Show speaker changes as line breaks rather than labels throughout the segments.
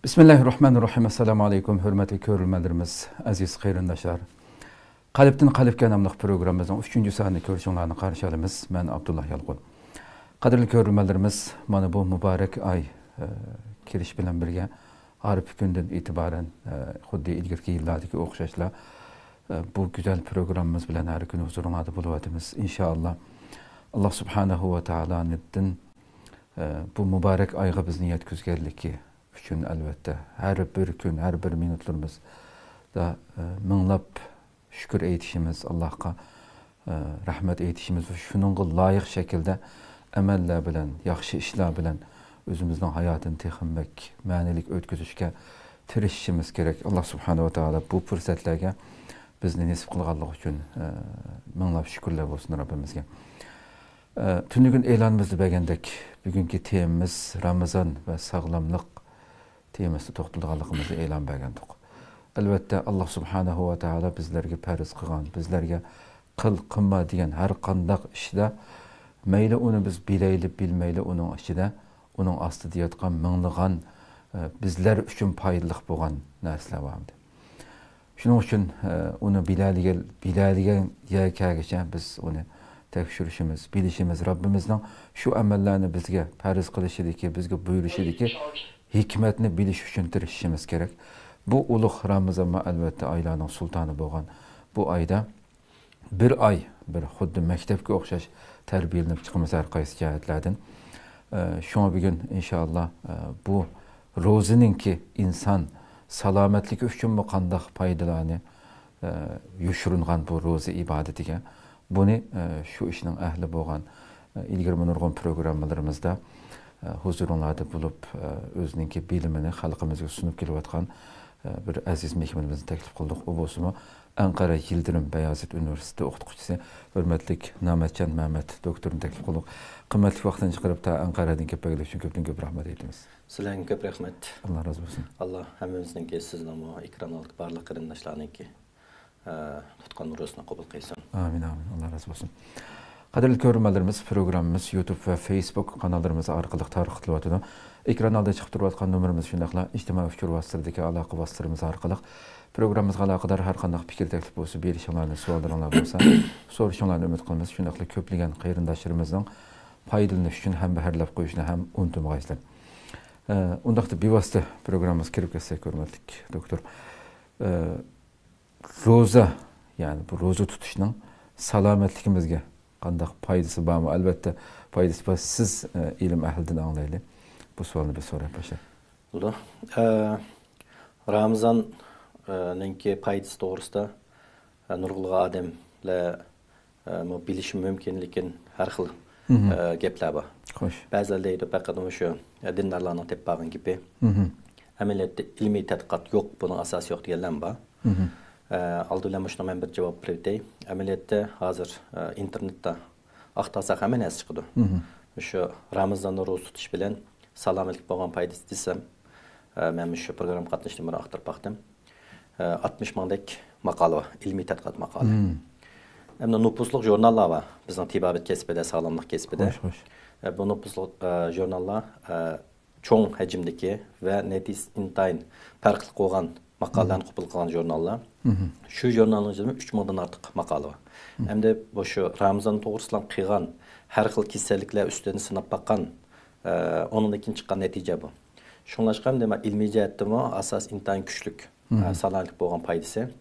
Bismillahirrahmanirrahim. Assalamu alaikum. Hürmetli körülmelerimiz, aziz kıyırındaşlar. Kalipten Kalipke namlıq programımızın 3. saatini görüşünlerini karşı alımız. Ben Abdullah Yalqun. Kadirli körülmelerimiz, bana bu mübarek ay kiriş bilen birge Arif günden itibaren xuddi ilgirki yıllardaki okşaşla bu güzel programımız bilen her gün huzuruna adı buluvadımız. İnşallah Allah Subhanahu ve Taala'nın bu mübarek ayga biz niyet küzgerliki üçün elbette her bir gün, her bir minutlarımız da mınlap şükür eytişimiz, Allah'a rahmet eytişimiz ve şunun layık şekilde emelle bilen, yaxşı işler bilen özümüzden hayatını texinmek, manilik ötküzüşke tirişimiz gerek. Allah Subhanahu ve Teala bu fırsatlarga bizni nisip kılganlık için mınlap şükürler olsun Rabbimizge. Tünlügün elanımızı beğendik. Bugünkü temimiz Ramazan ve sağlamlık temisi toxtulğanlığımızı elan beğendik. Elbette Allah Subhanahu ve Teala bizlerge periz kılgan, bizlerge kıl kımma diyen her kandak işde meyle onu biz bileyli bilmeyli onun işide onun astı diyatkan mınlıgan bizler üçün paylılık boğan nəslə vardı. Şunun için onu bileligen yerkəgişen biz onu tekşürüşümüz, bilişimiz Rabbimizden şu amellerini bizge periz kılışıdaki, bizge buyuruşudaki hikmetini biliş üçün tirişimiz gerek. Bu uluq Ramazan elbette aylarının sultanı boğan bu ayda bir ay bir xuddi mektepke okşaş terbiyelenip çıkımız her qaysı cihetlerden. Şuna bir gün inşallah bu rozinin ki insan salametlik üçün mü qandaq paydalarını yuşurunğan bu rozi ibadetiga bunu şu işinin ehli boğan ilgirmen urgun programlarımızda huzurunlarda bulup özününki bilimini halkımızga sunup kelivatkan bir aziz mehmanımızı teklif kıldık. O bozumu Ankara Yıldırım Beyazıt Üniversitesi okutukçusu hürmetlik Nametcan Mehmet doktorunu teklif kıldık. Kıymetli vaktin çıkarıp da Ankara'dan kepegili için köp rahmet eytimiz.
Sizlerine köp rahmet.
Allah razı olsun.
Allah hemimizden ki sizin ama ikram aldık barlık kırındaşlarının ki tutkan nurusuna kabul kılsın.
Amin amin. Allah razı olsun. Kadirli görünmelerimiz, programımız YouTube ve Facebook kanallarımızı arkalık tarıqtılıvatıdı. Ekran alda çıkıp durvatkan numarımız şundaqla İçtima Fikir Vasıtırıdaki alaqı vasıtırımız arkalık. Programımızga alaqadar her qandaq fikir teklif bolsa, berişinlarni, suallarınlar bolsa, soruşunlarni ümit qılmaz. Şundaqla köpligen qeyrindaşlarımızdan faydalanış üçün hem bəhərləb qoyuşuna hem unutmayızlar. Ondaqda bevasitə programımız kirib ketsək görməldik, doktor. Roza, yani bu roza tutuşunun salametlikimizge qandaq faydası var mı? Elbette faydası var. Siz ilim əhlidin anlayılı. Bu sualını bir sorayım paşa.
Ramazan nenki faydası doğrusu nurgulga ademle bilişim mümkünlikin her xil gepler var.
Hoş.
Bazıları bakadımı şu dindarlarının tepbağın gibi ameliyatda ilmi tədqiqat yok, bunun asası yok diyenler var. Aldığıyla şuna ben bir cevap vereyim. Ameliyatta hazır internette aktarsak hemen ez çıkıdı. Şu Ramazan'da roz tutuş bilen salametlik boğan paydası desem ben şu program katlaştım, bunu aktarıp baktım. 60 mandek makalı var, ilmi tədqiqat makalı. Hem de nupusluk jurnallar var. Bizden tibabet kesbede, sağlamlık kesbede. Bu nupusluk jurnallar çoğun hacimdeki ve netis intayın farklı koğan makallarını kupul kılan jurnallar. Şu jurnalın üzerinde 3 mingdan artık makalı var. Hem de bu şu Ramazan doğrusulan kıygan her xil kesellikler üstlerini sınap bakan onundakin çıkan netice bu. Şunlaşkan demek ilmi cihette mi asas intayın küçlük sağlamlık boğan paydası.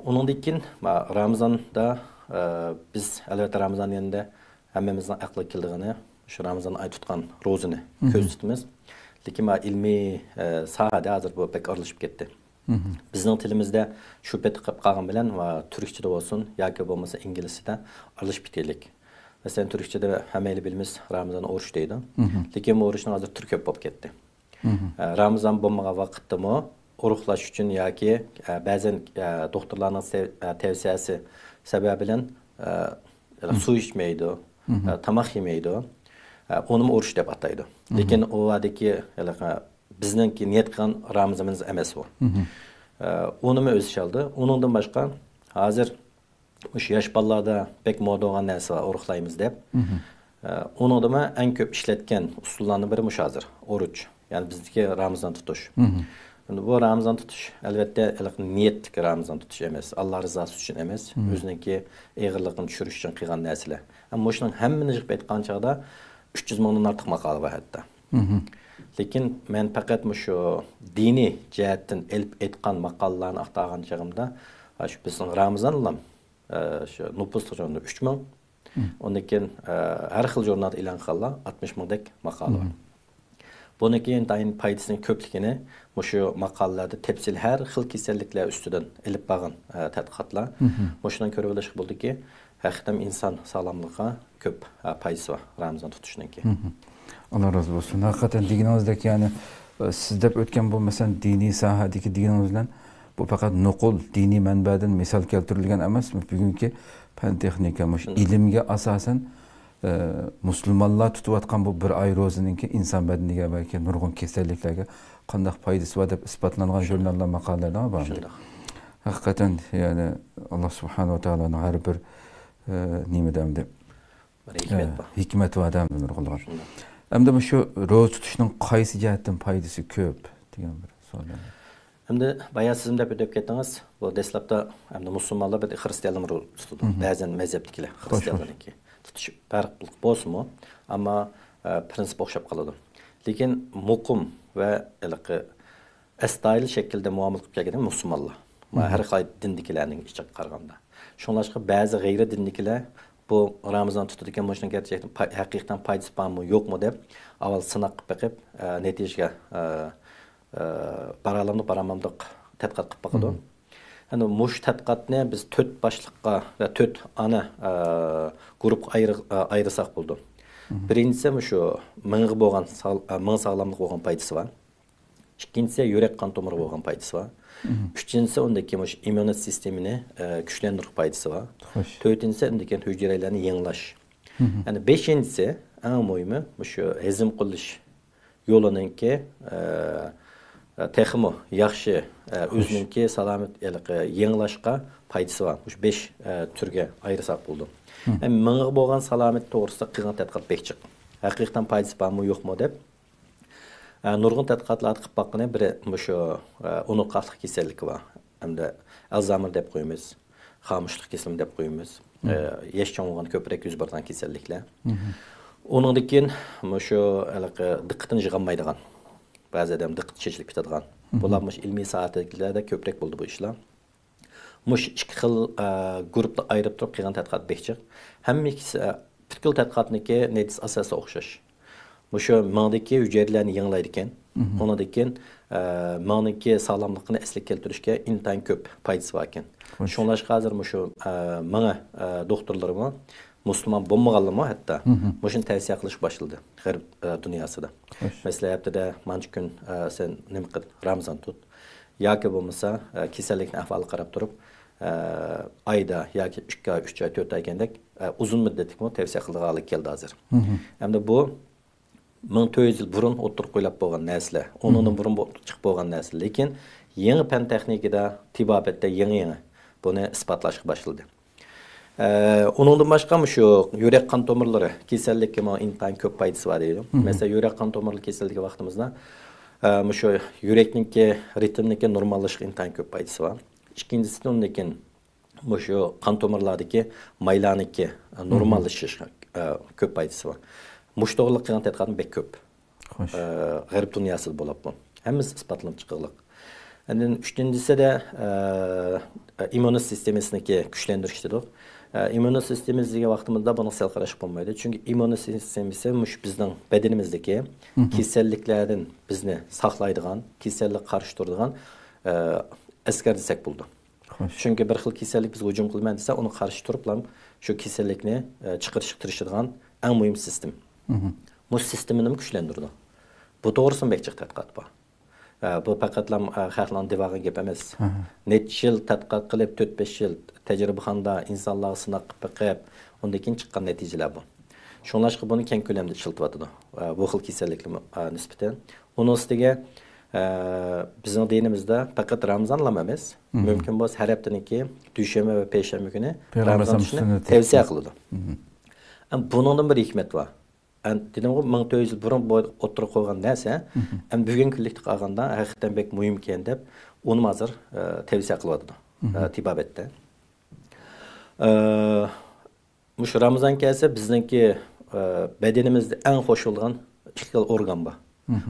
Onun dikin Ramazan'da biz elbette Ramazan yerinde hemmemizden aklı kildiğini şu Ramazan ay tutkan rozunu köz tutmaz. Lakin ilmi sahada hazır bu pek aralışıp gitti. Bizning tilimizde şüphe tıkıp kalgan bilen ve Türkçe'de olsun ya ki olmasa İngilizce'de aralışıp bitkilik. Mesela Türkçe'de hemeli bilimiz Ramazan oruç deydi. Lakin bu oruçun hazır Türk yapıp gitti. Ramazan bulmağa vakitte mi oruqlaş üçün ya ki bazen doktorlarının tavsiyesi sebebiyle su içmeydi, tamak yemeydi. Onu mu oruç deyip ataydı. Lakin o vadaki bizninki niyet kılan Ramazanımız emes o. Onu mu öz iş aldı. Onundan başka hazır şu yaş ballarda pek moda olan neyse oruqlayımız deyip. Onu da en köp işletken usullarının biri muş hazır. Oruç. Yani bizdeki Ramazan tutuş. Şimdi bu Ramazan tutuş elbette niyetlik Ramazan tutuş emas. Allah rızası için emas. Özüneki eğirliğini düşürüş için kıygan nesile. Ama şunun hemmini jıp etkan çağda 300 mingdan artık makalı var hatta. Lekin men faqat şu dini cihetten elip etkan makallarını aktargan çağımda şu bizim Ramazan'la şu nüfus jurnalda 3000. Ondan keyin her xil jurnalda e'lon qilgan 60 mingdek maqola var. Bundan keyin tayin paydasının köpligini şu maqolalarda tepsil her xil kasalliklar üstüden elip bağın tadqiqotlar. Şundan ko'rib olish bo'ldiki, haqiqatan inson sog'lomligiga ko'p paydasi var Ramazan tutuşununki.
Allah razı olsun. Hakikaten dinimizdeki yani siz dep ötken bu mesela dini sahadaki dinimizden bu fakat nokul dini menbadan misal keltirilgen emas mı? Bugünkü fen texnika, ilimge asasen Müslümanlar tutuvatkan bu bir ay rozininki insan bedeniga belki nurgun keselliklerge kandak paydası var dep ispatlanan jurnallar makaleler var. Hakikaten yani Allah subhanahu wa ta'ala'nın her bir nimeden de hikmet var demdir nurgullar. Hem de şu roz tutuşunun qaysı jihatdan paydası köp degan bir so'z.
Şimdi bayağı sizin de ödep kettiniz. Bu deslapta hem de Müslümanlar bir Hristiyanlar tutudu. Bazen mezheptikiler Hristiyanlarınki tutuş farklılık bolsunmu, ama prensip okşap kaladı. Lekin mukum ve estayil şekilde muamele qilib kelgan Müslümanlar. Her xil dindikilerning içe qaraganda. Şonlaşqa bazı gayri dindikiler bu Ramazan tutadigan boshdan gerçekten haqiqatan paydası barmı yok mu deb avval sınaq qilib bakıp netijega baralamlı baramamlık tadqiqot qilib baqadi. Yani mush tadqiqotni biz 4 başlıqqa ve 4 ana grup ayırsak buldu. Birincisi şu mıngı bolgan sağlamlık bolgan paydası var. İkincisi yürek kan tomiri bolgan paydası var. Üçüncüsü ondaki immün sistemini güçlendirip paydası var. Dördüncüsü ondaki hücrelerini yenilaş. Yani beşincisi en mühimi şu hezim qilish yolununki texmi yaxshi özününki salamet yenilashga paydası var. Bu 5 türge ayırsak buldu. Yani mıngı bolgan salamet doğrusunda qilgan tadqiqot bekchiq. Haqiqatan paydası barmı yok mu deb nurgun tadqiqotlar qilib baqqani biri şu unuqaqlik kasalligi var. Hamda Alzheimer deb qo'yamiz, xamushlik kasali deb qo'yamiz. Yaş cho'ng'igan ko'proq yuz bergan kasalliklar. Onundan keyin şu diqqatini yig'olmaydigan, ba'zi odam diqqat chechilib ketadigan. Bular ilmiy soatlarda ko'proq bo'ldi bu ishlar. Mush ikki xil guruhda ayirib turib qilgan tadqiqot bekchiq. Hammasi fikr tadqiqotniki netis asosi o'xshash. Şu mağdaki hücrelerini yenilaydı iken, onadaki mağdaki sağlamlığını eslik keltirişke intan köp paydası var iken. Şunlaş hazır şu bana doktorlarıma Müslüman bulmağalımı hatta muşun tavsiye qilish başladı Garip dünyasında. Mesela hepte de manç gün sen nimqid Ramazan tut. Yoki bo'lmasa kasallikni ahvoli qarab turib ayda yoki 3 ay 3 ay 4 ay ekendek uzun müddetlik tavsiye qildiği keldi hazır. Hem de bu 1400 yıl burun oturup qo'ylab bo'lgan narsalar, onundan burun chiqib bo'lgan narsalar. Lekin yangi fan texnikada, tibobetda yangi buni isbotlashga boshladi. Onundan boshqa şu yurak qon tomirlari kasallikka intan ko'p paydasi var deydi. Mesela yurak qon tomirlari kasalligi vaqtimizda şu yurakniki ritmniki normallashga intan ko'p paydasi var. İkincisi ondan keyin şu qon tomirlaridagi maylaniki normallashish ko'p paydasi var. Muştoğuluk qilgan tadqiqotni bek ko'p. Garip dünyasida bo'lib bu. Hammasi isbotlanib chiqildi. Endi üçüncüsü de immün sistemisini güçlendirish dedik. İmmün sistemimizga vaqtimizda buni sal qarash bo'lmaydi. Çünkü immün sistemisi bizning bedenimizdagi kasalliklardan bizni saqlaydigan, kasallik qarshi turadigan askar desak bo'ldi. Çünkü bir xil kasallik bizga hujum qilmaydi desa, uni qarshi turib, shu kasallikni chiqarishga tirishadigan en mühim sistem. Bu sistemini güçlendirdi. Bu doğrusun bekçik tadqiqot bu. Bu faqatlam xalqning divagan gap emas. Necha yil tadqiqot qilib 4-5 yil tajribaxonada insonlarga sinab qilib, undan keyin chiqqan natijalar bu. Shunlashqa buni keng ko'lamda ishlatyapti. Bu xil kasalliklar nisbatan. Uning ustiga bizning dinimizda faqat Ramazonlam emas, mumkin bo'lsa har haftaniki dushanba va payshanba kuni Ramazon tunini tavsiya qiladi. Buningdan bir hikmat var. dedim ki 1400 yıl burun oturup koygan neyse, bugün küllikte kalganda hakikaten pek mühim iken dep, onu hazır tavsiye kılıyordu Tibabet'te. Şu Ramazan gelse bizdenki bedenimizde en hoş olan iki organ var.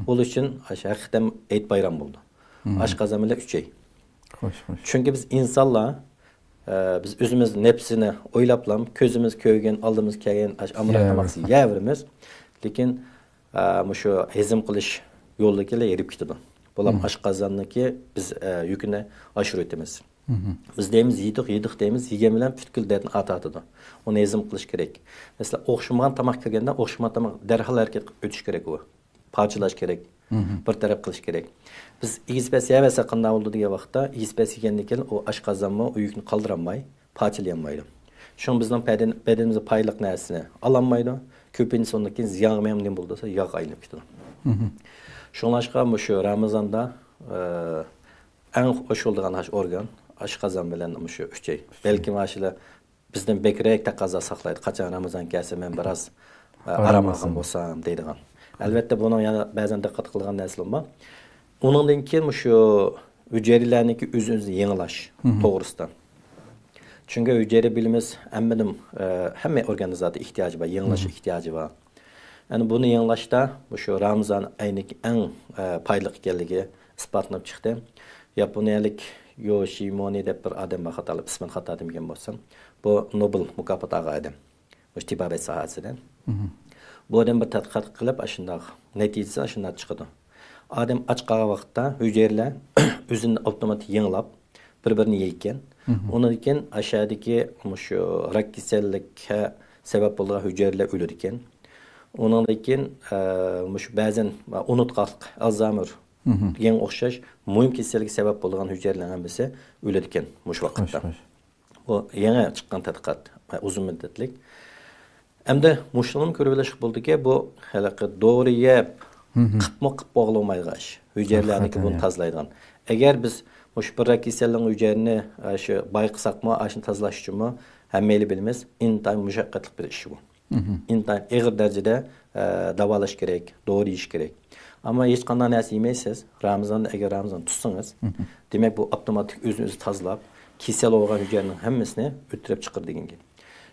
Onun için hakikaten Eid bayram oldu. Aşkazan ile 3 ay. Çünkü biz insanla biz özümüz nefsini oylaplam, közümüz köygen, aldığımız köygen amıraklamaksı yevrimiz. Lekin şu hezim kılış yoldaki erip gidiyor. Bolam aşkazanlıki biz yüküne aşırı ötemiz. Biz deyimiz yedik deyimiz, yegemilen pütkül dedin atatıdı. Onu hezim kılış gerek. Mesela okşumagan tamak kirgenden okşumagan tamak derhal hareket ötüş gerek o. Parçalaş gerek. Bir taraf kılış gerek. Biz ispes yemese qanday oldu diye vaqtda ispes yegandan o aşqazanma o yükünü qaldıranmay, parçalayanmaydı. Şun bizning bedenimizde paylık narsani alanmaydı. Köpünün sonunda keyin ziyan memnun bulduysa yağ aylanıp ketadi. Şunlaşqa şu Ramazanda en hoş olduğan organ aşqazan bilen şu 3 ay. Belki maşallah bizden bekrek taqaza saqlaydı. Qaçan Ramazan gelse men biraz aramağan bolsam deydigan. Elbette bunun yana bazen dikkat kılgan neslim var. Onundan keyin şu hücrelerindeki özünüzü yenilaş doğrusu. Çünkü hücre bilimiz hem organizatı ihtiyacı var, yenilaş ihtiyacı var. Yani bunu yenilaşta şu Ramazan ayındaki en paylık ekanligi ispatlanıp çıktı. Yaponiyalik Yoshimoni deb bir adam var, xatolik ismini xato degan bo'lsam, bu Nobel mukofoti adam. Bu tibabet sahasidan. Bu adam bir tadqiqat qilib, ashunday natijasi shunday chiqdi. Adam aç qalgan vaqtda hücreler özünü avtomatik yengilab bir-birini yeyken, ondan keyin aşağıdaki şu rak kasallikka sebep bo'lgan hücreler ölür ekan. Ondan keyin şu bazen unutqanlik, Alzheimer degan o'xshash muhim kasallikka sebep bo'lgan hücreler hammasi ölür ekan mush vaqtda. Bu yangi chiqqan tadqiqat, uzun muddatlik. Endi muşlanım körübeleşik buldu ki bu halakı doğru yep qıpma qıp bağlamayğaş hücrelerini bunu tazlaydıgan. Eğer biz muş bir kasalliğin hücrelerini şu bayqısaq mı, aşını tazlaş için mi hemmeli bilmez. İntayın müşakkatlık bir iş bu. İntayın ağır derecede davalaş gerek, doğru iş gerek. Ama hiç qanday narsa yemeysiz, eğer Ramazan tutsanız, demek bu otomatik özünüzü tazlap, kasal olgan hücrenin hemmesini ötürüp çıkır degan gibi.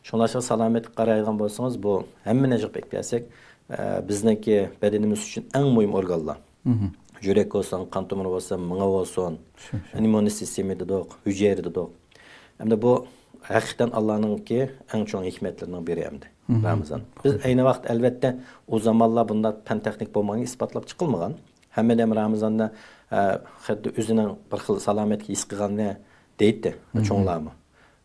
Şunlaşqa salamet qaraygan bolsanız bu hemme necik beklesek bizdeki bedenimiz için en mühim organlar. Yürek olsun, kan tomiri olsun, mığı olsun, immün sistemi de doq, hücre de doq. Hem de bu hakikaten Allah'ın ki en çok hikmetlerinden biri hem de Ramazan. Biz aynı vaqt elbette o zamanlar bunda pen texnik bolmağını ispatlap çıkılmagan. Hemme de Ramazan'da xuddi özünün bir xil salametki his qilganini deydi çoğunlarmı.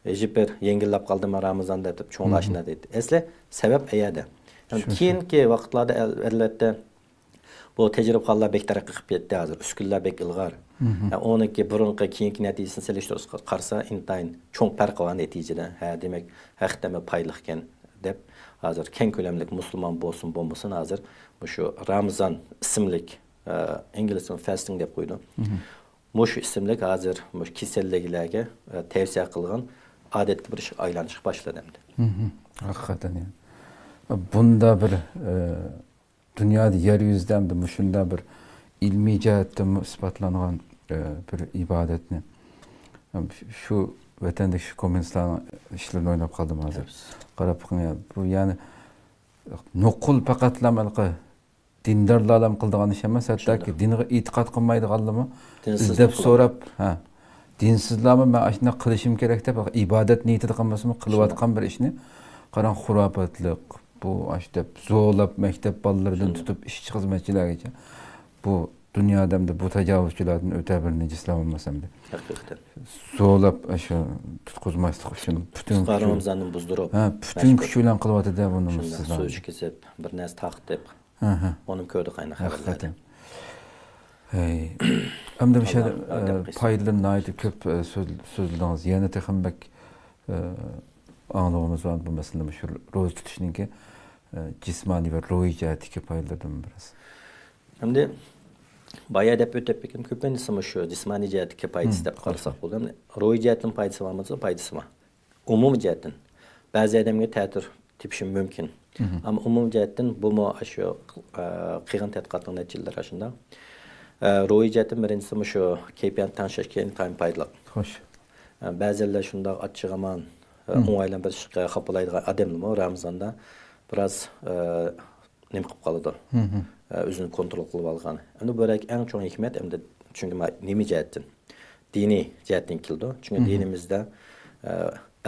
Ejipper yengillap kaldım Ramazan'da etip çoğunlaşına deydi. Esle sebep eyede. Yani keyinki vaqtlarda elbette bu tecrübe qallar bek taraqqiy qilib ketdi hozir. Uskunlar bek ilg'or. Oniki burunqi keyinki natijasini selishtirib qarsa intayin cho'ng farq bor natijada. Demak, haqiqatan payliq ekan deb hozir keng ko'lamlik musulmon bo'lsin bo'lmasin hozir shu Ramazan ismlik inglizcha fasting deb qo'ydi. Mush ismlik hozir mush kasalliklarga tavsiya qilgan adetli bir iş aylanışık başladı hem de.
Hakikaten yani. Bunda bir dünyada yeryüzüden de şunda bir ilmi cihette ispatlanan bir ibadetini şu vatandaki şu komünistlerin işlerini oynap kaldım hazır. Qarab ya bu yani nokul faqatlamalqı dindarlarlam qildigan ish emas, hattoki dinga e'tiqod qilmaydiganlarmi izlab so'rab, dinsizlarmi men ashuni qilishim kerak deb ibodat niyatida qilmasmi qilayotgan bir ishni qarang xurofotlik bu deb zo'rlab maktab bolalaridan tutib ishchi xizmatchilargacha bu dunyoda ham bu tajovuzchilardan o'ta bir nejislar bo'lmasamda
haqiqatan
zo'rlab shu tutqizmaslik uchun butun
qaramizani buzdirib
butun kuch bilan qilyotdi buni sizlar
so'z kesib bir narsa taqib onu ko'rdik ayni xabarlarda.
Hamda bir şey paylarını aytib ko'p so'zladingiz. Yana texim bek anlamamız var bu meselede şu ro'za tutishninki jismoniy va ruhiy jihatdagi paylardan biraz.
Hamda baya deb o'tib ketdim ko'pincha shu jismoniy jihatdagi foydasi deb qarasak bo'ladi. Ruhiy jihatdan foydasi bormi, foydasi bor. Umumiy jihatdan ba'zi odamga ta'sir tepishi mumkin. Ama umum jihatdan bu mu shu qilgan tadqiqotning natijalari shunda. Ro'y jihatdan birinchisi shu kayfiyat tanishishga intayin foydali.
Xo'sh.
Ba'zilar shunda achchig'aman, o'ng'aylantirishga xafalaydigan odamlar Ramazonda biroz nima qilib qoladi. O'zini kontrol qilib olgan. Endi bu eng cho'ng hikmat endi chunki nima jihatdan diniy jihatdan keldi. Chunki dinimizda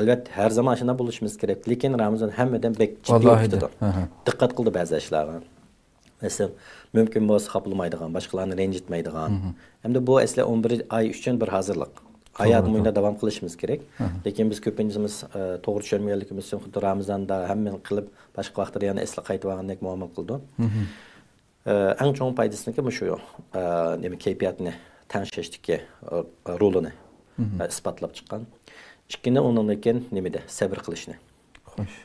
albatta har zaman shunday bo'lishimiz kerak, lekin Ramazon hammadan bek jiddiy o'tadi. Diqqat qildi ba'zi ishlarga. Mesela mümkün bo'lsa xaplamaydigan, boshqalarni ranjitmaydigan. Endi bu asli 11 oy uchun bir hazırlık. Hayat boyunca devam qilishimiz kerak. Lekin biz ko'pinchimiz to'g'ri tushunmaganligimiz uchun xuddi Ramazonda hamma qilib, boshqa vaqtda yana esla qaytib olgandek muomala qildi. Eng cho'ng foydasini shu nima kayfiyatni tanishishlikka rolini isbotlab chiqqan. Ikkinchi undan keyin nimada sabr qilishni.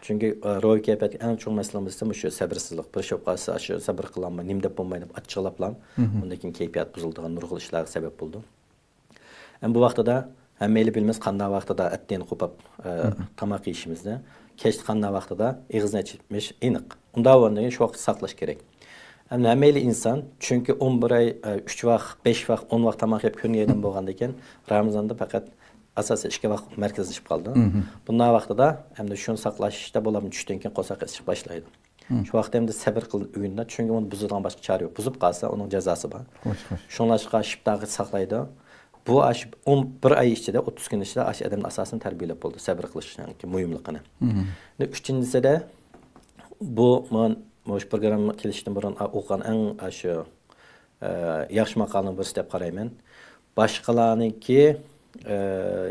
Chunki ro'y kayfiyat eng cho'ng masalamiz shu sabrsizlik. Bir shoqasi shu sabr qilolmay, nim deb bo'lmaydi, achchiqlablam. Undan keyin kayfiyat buzildigan nurg'ul ishlarga sabab bo'ldi. Bu vaqtida hammayli bilmiz qanday vaqtida atni qo'pab tamoq yeyishimizda, kech qanday vaqtida ig'izni ochmish aniq. Unda o'rniga shu vaqt saqlash kerak. Hammayli inson chunki 11 oy 3 vaqt, 5 vaqt, 10 vaqt tamoq yeb ko'ngan bo'lgandan keyin Ramazonda faqat asosiy ishga vaqt markazlashib qoldi. Bunday vaqtida hamda shuni saqlashda bo'lamiz tushdan keyin qo'saq ichish boshlaydi. Shu vaqtda hamda sabr qilib o'yinda chunki uni buzadigan boshqa chora yo'q. Buzib qolsa uning jazosi bor. Shunlashqa shibdag'i saqlaydi. Bu 11 ay ichida 30 kun ichida adamning asosini tarbiyalab bo'ldi, sabr qilishning muhimligini. Uchinchisi de bu men bu programma kelishdan burun o'qigan eng shu yaxshi maqolani bir deb qarayman. Boshqalarningki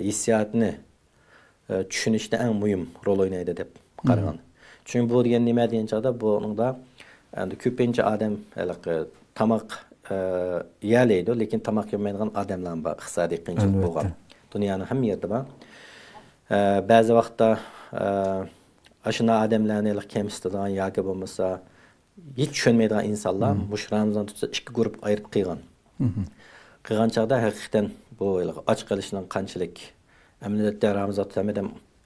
hissiyotni tushunishda eng muhim rol o'ynaydi deb qaragan. Chunki bu degan nima deganchada buningda endi ko'pincha odam tamoq yeydi, lekin tamoq yemaydigan odamlar bor, iqtisodiy qiyinchilik bo'lgan. Dunyoning hamma yerida bor. Ba'zi vaqtda ashuna odamlarni kamsitadigan yoki bo'lmasa hech tushunmaydigan insonlar mush Ramazon tutsa ikki guruh ayirib qilgan. Qilgan chaqda haqiqatan bu och qolishning qanchalik amaliyotda Ramazon tutamada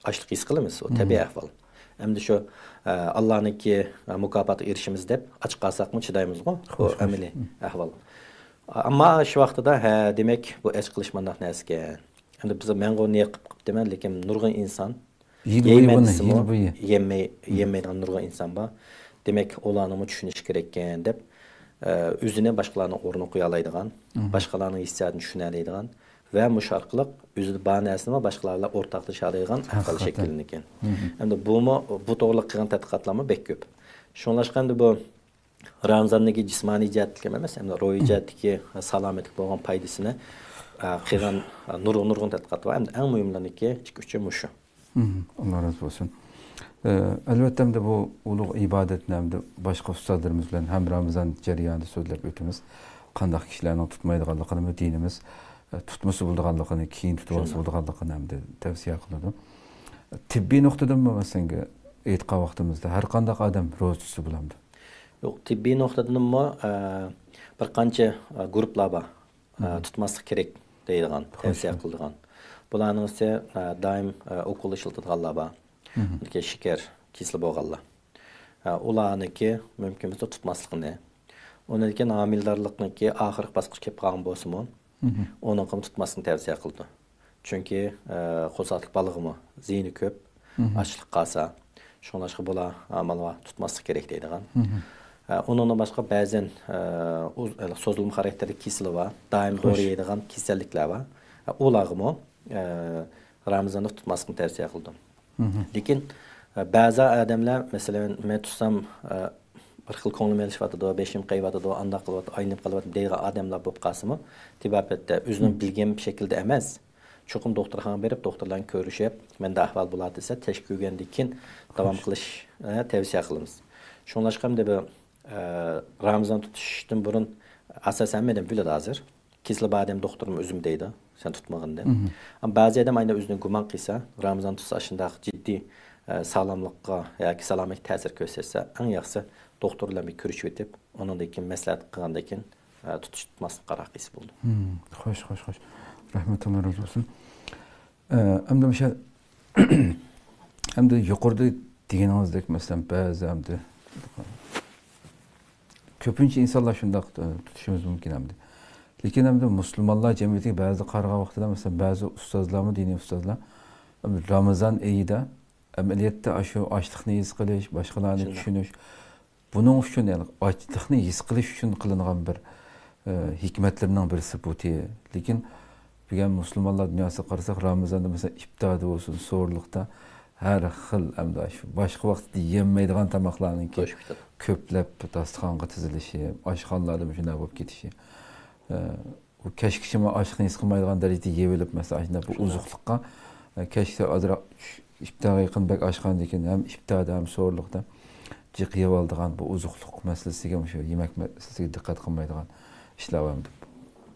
ochlik his qilamiz, o tabiiy ahvol. Endi shu Allohniki mukofotga erishimiz deb och qolsaqmi chidaymizmi? Bu amaliy ahvol. Ammo shu vaqtida demak bu och qilish mandaq narsaga. Endi biz mengo niya qilib deman, lekin nurg'un inson yemaydigan nurg'un inson bor. Demak, ularni tushunish kerak ekan deb o'zini boshqalarning o'rniga qo'ya oladigan, boshqalarning hissiyotini tushuna oladigan va musharqliq o'zini ba'nasini boshqalarga o'rtaqlasha oladigan ahvol shakllangan. Endi bu to'g'riliq qilgan tadqiqotlarmi bek ko'p. Shunlashqanda bu Ramazondagi jismoniy jihatga emas, hamda ruhiy jihatdagi salomatlik bo'lgan foydasini qilgan nurg'un tadqiqot va eng muhimlariga uchun shu.
Allah razı olsun. Albatta bu ulug' ibodatni hamda boshqa ustozlarimiz bilan ham Ramazon jarayonida so'zlab o'tamiz. Qanday kishilarning tutmaydiganligini dinimiz tutmasi bo'lganligini, keyin tutması bo'lganligini hamda tavsiya qiladi. Tibbiy nuqtadan masalan aytgan vaqtimizda har qanday odam ro'za tutsa bo'lamdi.
Yo'q, tibbiy nuqtadan bir qancha guruhlar bor. Tutmaslik kerak deydigan, tavsiya qiladigan. Bularning ise doim o'qul ishlatadiganlar bor. Şeker, kisli bo'lganlar. Ularniki mumkin bo'lsa tutmaslikni. Ondan amildarlikniki oxirgi bosqichga kelib qolgan bo'lsa-mu, uni ham tutmaslikni tavsiya qildi. Chunki qo'satlik balig'imi ziyni ko'p, ochlik qolsa, shunlashqa bular amalga tutmaslik kerak deydigan. Ondan boshqa ba'zan so'zilma xarakterli kisli va doim to'g'ri yeydigan kasalliklar va ularni Ramazonda tutmaslikni tavsiya qildim. Lekin ba'zi odamlar, masalan, men tutsam bir xil ko'nglim elishayotdi, beshim qayotdi, anda qilyapti, aynib qilyapti degan odamlar bo'lib qolsa-mu, tibobatda o'zining bilgan shaklda emas, cho'qim doktorxonaga berib, doktorlarni ko'rishib, menda ahvol bo'ladi desa, tashkil qilgandan keyin davom qilish tavsiya qilamiz. Shunlashqamda bu Ramazon tutishdan burun asosan men biladi hozir. Kisli badem doktorum o'zim deydi, sen tutmaganda. Ama ba'zi odam aynan o'zini gumon qilsa, Ramazon tutsa shunday jiddiy sog'lomlikqa yoki salomatlik ta'sir ko'rsatsa, eng yaxshisi doktorlar bilan ko'rishib o'tib, undan keyin maslahat qilgandan keyin tutmaslik qaror qilsa bo'ldi.
Xo'sh. Rahmatulloh razı olsun. Hamda o'sha hamda yuqorida deganingizdik masalan ba'zi hamda ko'pincha insonlar shundoq tutishimiz mumkin hamda. Lekin hamda musulmonlar jamiyatiga ba'zi qarg'a vaqtida masalan ba'zi ustozlarmi, diniy ustozlar Ramazon oyida amaliyotda shu ochliqni his qilish, boshqalarni tushunish, buning uchun yani ochliqni his qilish uchun qilingan bir hikmatlarning birisi bu. Lekin bugun musulmonlar dunyosiga qarasak, Ramazonda masalan iftorda bo'lsin, so'rliqda har xil hamda shu boshqa vaqtda yemaydigan tamoqlarning ko'plab dasturxonga tizilishi, oshxonalarda shunday bo'lib ketishi. Bu kechgacha ochliqni his qilmaydigan darajada yeb olib masalan bu uzuqliqqa kechda ozroq iftorga yaqin bak oshxonada ekan ham iftorda ham so'rliqda jiq yeb oladigan bu uzuqliq masalasiga shu yemak masalasiga diqqat qilmaydigan ishlar ham.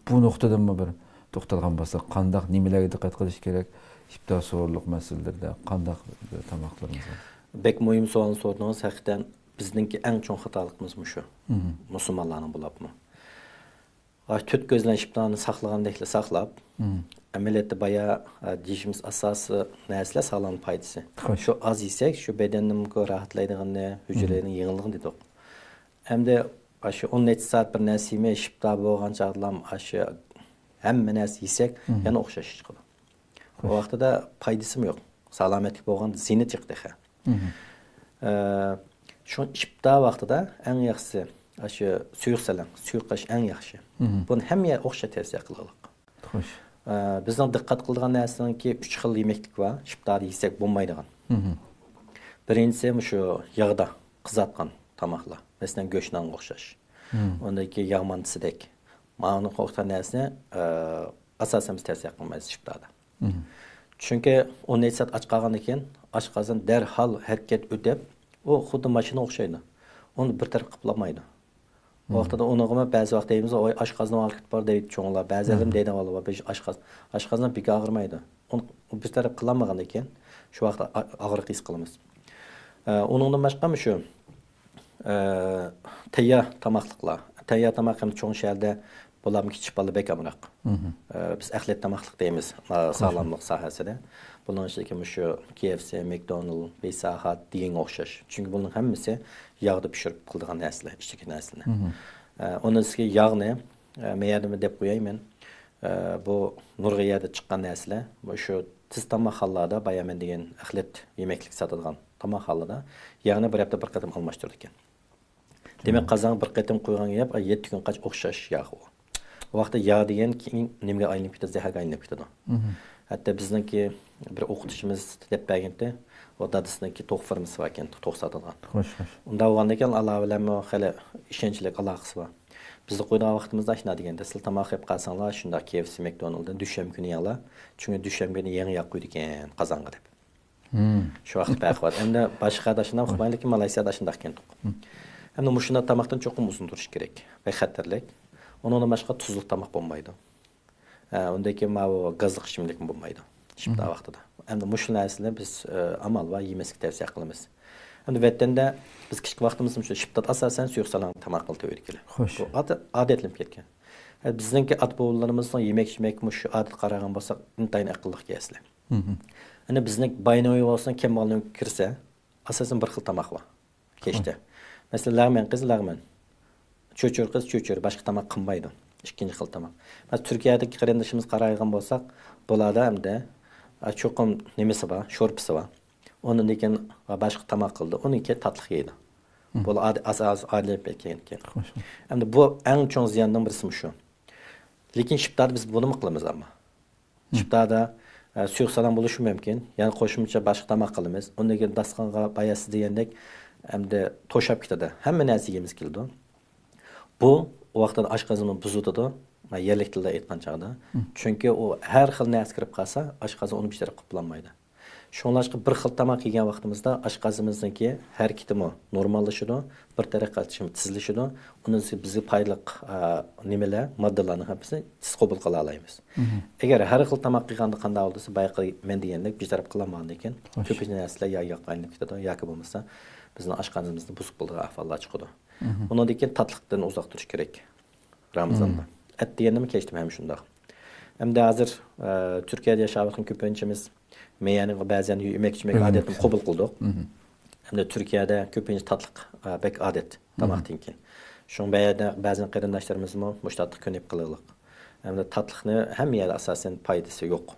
Bu nuqtadan bir to'xtalgan bo'lsak, qanday nimalarga diqqat qilish kerak? İftar so'rliq masalalarida qanday tamoqlarimiz bor?
Bek muhim savol sordingiz. Haqiqatan bizningki eng cho'ng xatoligimiz shu. Musulmonlarning bo'libmi? To'rt ko'zlan iftorni saqlagandekla saqlab, amaliyotda baya deyishimiz asosi narsalar sog'lom foydasi. Shu az yesak, shu bedanni rahatlaydiganni, hujayraning yengilligini dedik. Hamda shu 10 soat bir narsa yemay iftor bo'lgan chaqlam shu hamma narsa yesak, yana o'xshash chiqadi. O vaqtida foydasi yo'q. Salomatlik bo'lgan zini chiqdi. Shu iftor vaqtida eng yaxshisi shu suyuq salam, suyuqlash eng yaxshi. Buni hamma o'xshash tavsiya qildik. Xo'sh. Bizning diqqat qiladigan narsanki 3 xil yemeklik bor. Iftorda yesak bo'lmaydigan. Birinchisi shu yog'da qizartgan tamoqlar. Masalan, go'shtdan o'xshash. Ondaki yog'mantisidek. Ma'ni qo'rqgan narsa asosan biz tavsiya qilmaymiz iftorda. Chunki 10 soat och qolgandan keyin oshqozon darhol harakat o'tib, u xuddi mashina o'xshaydi. Uni bir taraf qilolmaydi. Bu vaqtda unig'imi ba'zi vaqt deymiz, "Oy, oshqozon olib bor" deydi cho'nglar. Ba'zilar deydi, "Vallo, oshqozon bika og'irmaydi." Uni bir taraf qilolmagandan keyin shu vaqtda og'riq his qilamiz. Uningdan boshqa shu tayyor tamoqliqlar. Tayyor tamoq ham cho'ng shaharda bularni kichik bola bekamroq. Biz ahlat tamoqliq deymiz sog'lomlik sohasida. Buning ichida shu KFC, McDonald's, Pizza Hut degan o'xshash. Chunki buning hammasi yog'da pishirib qiladigan narsalar, ichki narsalar. Onun ichida yog'ni meyadimi deb qo'yayman. Bu nurg'iyada chiqqan narsalar. Bu shu tiz tamoqxonalarda bayaman degan ahlat yemeklik sotadigan tamoqxonalarda yog'ni bir hafta bir qatim almashtirdi ekan. Demak, qozon bir qatim qo'ygan yeb 7 kun qach o'xshash yog' u. O vaqtda yağ degan keyin nimaga aylanib ketadi, zaharga aylanib ketadi. Hatto bizningki bir o'qituvchimiz deb berganda, o dadasiniki to'q firmasi bor ekan, to'q sotadigan. Xo'sh. Unda bo'lganda ekan Alloh bilan hali ishonchlik aloqasi bor. Bizni qo'ygan vaqtimizda shuna deganda, siz tamoq yeb qolsanglar, shunda KFC, McDonald'dan dushanba kuni yanglar. Chunki dushanba kuni yangi yog' qo'ydi ekan qozonga deb. Shu vaqt baqvat. Endi boshqa adashdan uqmaylik, lekin Malayziyada shunday ekan. Endi mushunda tamoqdan cho'qim uzun turish kerak va xatarlik. Onun başqa tuzluq tamoq bo'lmaydi. Undan keyin bu gazli ichimlik bo'lmaydi. Iftor vaqtida. Endi mushul narsalar biz amal va yemaslik tavsiya qilamiz. Endi vatanda biz kichik vaqtimizda shu iftor asosan suyuq salam tamoq qilib keldik. Bu odatlanib ketgan. Bizningki at-bovularimizning yemak shu odat qaragan bo'lsak, intayin aqlliq kelsa. Endi bizning baynoy bo'lsin, kambag'alning kirsa, asosan bir xil tamoq bor. Kechda. Masalan, lag'man qiz lag'man. Cho'chur qiz cho'chur, boshqa tamoq qilmaydi. Ikkinchi xil tamoq. Biz Turkiyadagi qarindoshimiz qaraygan bo'lsak, bularda hamda cho'qim nimasi bor, sho'rpisi bor. Undan keyin boshqa tamoq qildi. Uniki tatliq yeydi. Bu asos oilib ketgan ekan. Endi bu eng cho'ng ziyondan birisi shu. Lekin iftorda biz buni qilamiz ammo. Iftorda suyuq salam bo'lishi mumkin. Ya'ni qo'shimcha boshqa tamoq qilamiz. Undan keyin dastonga bayasi degandek hamda to'shab ketadi. Hamma narsa yeymiz keldi. Bu vaqtda oshqozonni buzutadi, yerlik tilda aytgan chaqda. Chunki u har xil narsa kirib qolsa, oshqozon uni bir taraf qoplanmaydi. Shunlashqa bir xil tamoq yegan vaqtimizda oshqozonimizniki harakatimi normallashadi, bir tarafga tizilishadi. Uni bizga foydali nimalar, moddalarni hammasini tiz qabul qila olamiz. Agar har xil tamoq yeganda qanday bo'lsa, bayaqi men degandek bir taraf qilinmagan ekan, ko'pincha narsalar yo'q aylanib ketadi, yoki bo'lmasa bizning oshqozonimizni buzib bo'lgan ahvollar chiqadi. Ondan keyin tatliqdan uzoq turish kerak Ramazonda. Et deganimni kechdim ham shundoq. Hamda hozir Turkiyada yashayotgan ko'pinchamiz meyani ba'zan yemak odatini qabul qildik. Hem de Türkiye'de köpünce tatlık pek adet tamaktan ki. Şun bəyədə bəzən qarindaşlarımız mı müştatlık könüp kılırlık. Hem de tatlıkını hem yerde asasen paydası yok.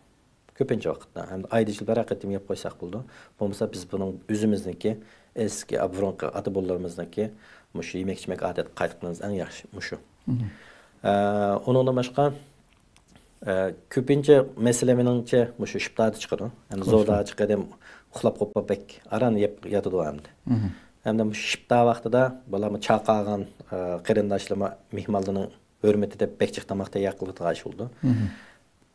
Köpünce vakitte. Hem de aydıcıl barak ettim yap koysak buldu. Olmasa biz bunun üzümüzdeki eski abronka adı bollarımızdaki muşu yemek içmek adet kaydıklarınız en yaxşı muşu. Onunla başka köpünce meselemenince muşu şıptadı çıkarın. Yani zorda çıkardım uxlap koppa bek aran yatıdı o hem de. Hem de şıpta vaxtı da balamı çaqağın qarindaşlama mihmallının hürmeti de bek çıqtamakta yakılığı tağış oldu.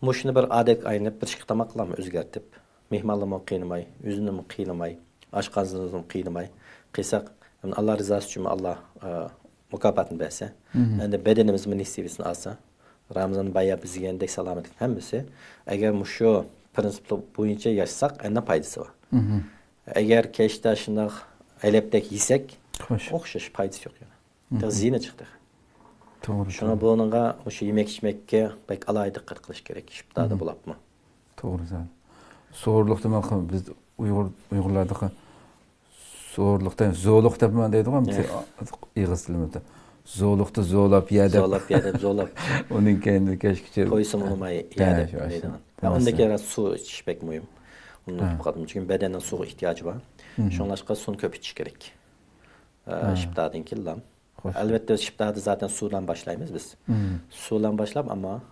Muşunu bir adet aynıp bir çıqtamakla özgertip mihmallımı qiynamay, üzünümü qiynamay, aşqazınızımı qiynamay, qıysak Allah rızası için Allah mukafatını verse, yani bedenimizin nisibisini alsa, Ramazan bayağı bizi gendek salametlik hemmisi, eğer şu prinsipli boyunca yaşasak enden paydası var. Eğer keşte şundak eleptek yesek, okşaş paydası yok yani. Ziyine çıktık.
Doğru.
Şuna bununla şu yemek içmekke pek alay dikkat kılış gerek. Şıpta da bulap mı?
Doğru zaten. Soğurluk demek biz Uygurlardaki soğurluktan zooluk demek deydik ama İğiz dilimizde. Zoolukta zoolap yedip.
Zoolap yedip zoolap.
Onun kendi keşke.
Koysam onu yedip deydi. Ondaki ara su içmek mühim. Onu tutup çünkü bedenin su ihtiyacı var. Şunlaşka suyun köp içiş gerek. Şıptadın killam. Elbette şıptada zaten sudan başlayımız biz. Sudan başlayıp ama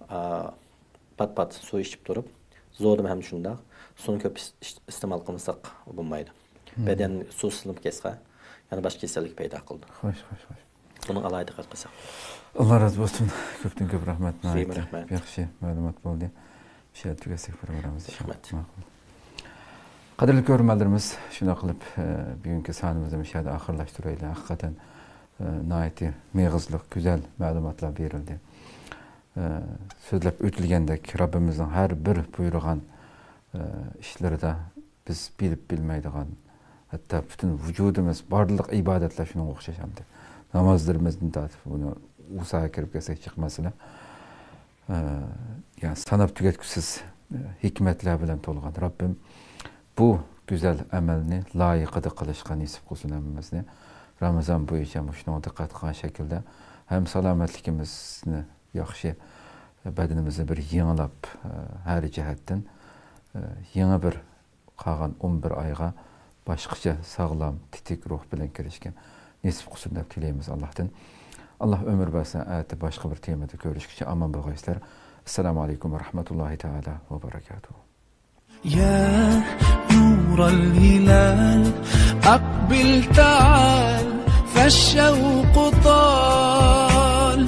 pat su içip durup zordum hem şunda. Suyun köp istimal kılmasak bulmaydı. Beden su sınıp kesme. Yani başka keselik peyda kıldı.
Hoş.
Bunun alaydı katmasak.
Allah razı olsun. Köpten köp rahmet.
Seyim rahmet.
Yaxşı malumat oldu. Bir şey tügesek programımızda.
Rahmet.
Qadirli görürmenlerimiz şuna qılıp bugünkü sanımızda müşahede ahırlaştırıyla hakikaten naiti meğizlik, güzel malumatlar verildi. Sözlep ötülgendek Rabbimizin her bir buyurgan işleri de biz bilip bilmeydiğen, hatta bütün vücudumuz, barlıq ibadetler şuna okşaşamdı. Namazlarımızın tatıp bunu usaha kirip kesek çıkmasına yani sanap tüketkisiz hikmetler bilen tolgan Rabbim bu güzel emelini layıkıda kılışkan nisip kılsın emimizni. Ramazan boyunca şuna dikkat kılan şekilde hem salametlikimizni yaxşı bedenimizni bir yığılap her cihetten yeni bir kalan 11 ayga başkaça sağlam, titik ruh bilen kirişken nisip kılsın dep tileyimiz Allah'tan. Allah ömür versin, ayette başka bir temada görüşküçe aman bağışlar. Esselamu Aleyküm ve Rahmetullahi Teala ve Berekatuhu.
يا نور الهلال أقبل تعال فالشوق طال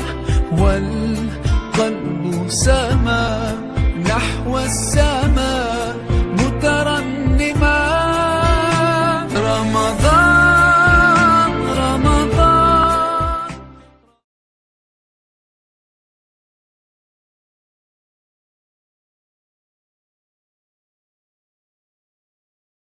والقلب سال